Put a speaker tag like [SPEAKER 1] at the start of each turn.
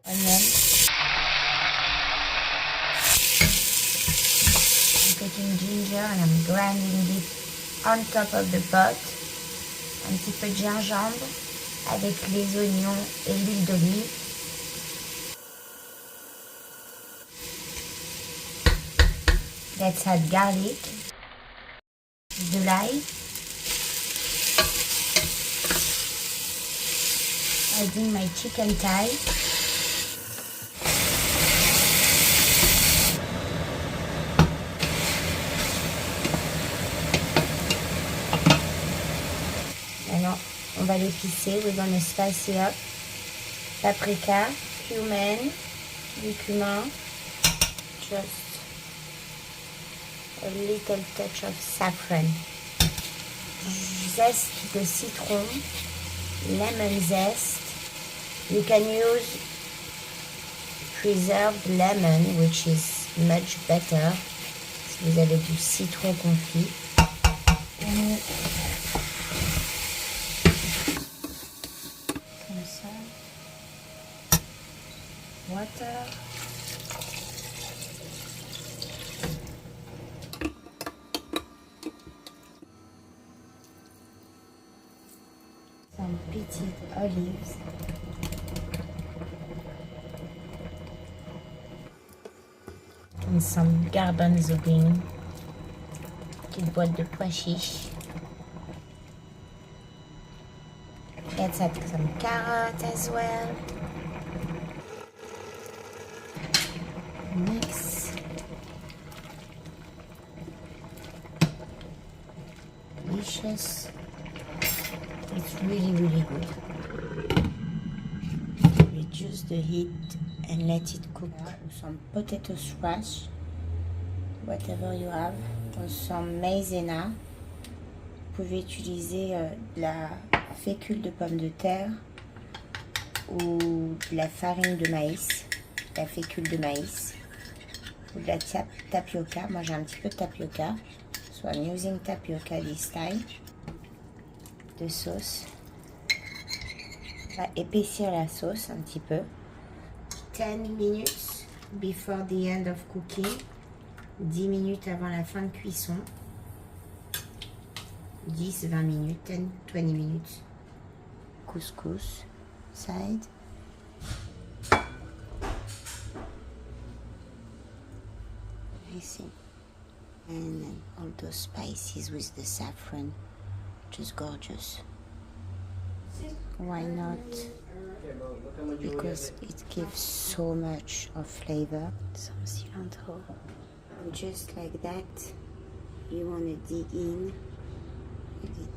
[SPEAKER 1] onion. I'm taking ginger and I'm grinding it on top of the pot. Un petit peu de gingembre avec les oignons et l'huile d'olive. Let's add garlic, de l'ail. Adding my chicken thigh. Maintenant, on va l'épicer. We're gonna spice it up. Paprika, cumin, du cumin, just a little touch of saffron. Zest de citron, lemon zest. You can use preserved lemon, which is much better si vous avez du citron confit. Comme ça. Water. Some petite olives. And some garbanzo bean. Petite boîte de pois chiches. Let's add some carrot as well. Mix. Delicious. It's really, really good. Reduce the heat and let it cook. Some potato scratch, whatever you have, or some maizena. Vous pouvez utiliser de la fécule de pomme de terre ou de la farine de maïs, la fécule de maïs, ou de la tapioca. Moi j'ai un petit peu de tapioca, so I'm using tapioca this time. De sauce. On va épaissir la sauce un petit peu. 10 minutes before the end of cooking. 10 minutes avant la fin de cuisson. 10-20 minutes, 10-20 minutes. Couscous side. Everything. And then all those spices with the saffron. Just gorgeous. Why not? Because it gives so much of flavor. Some cilantro. And just like that, you want to dig in with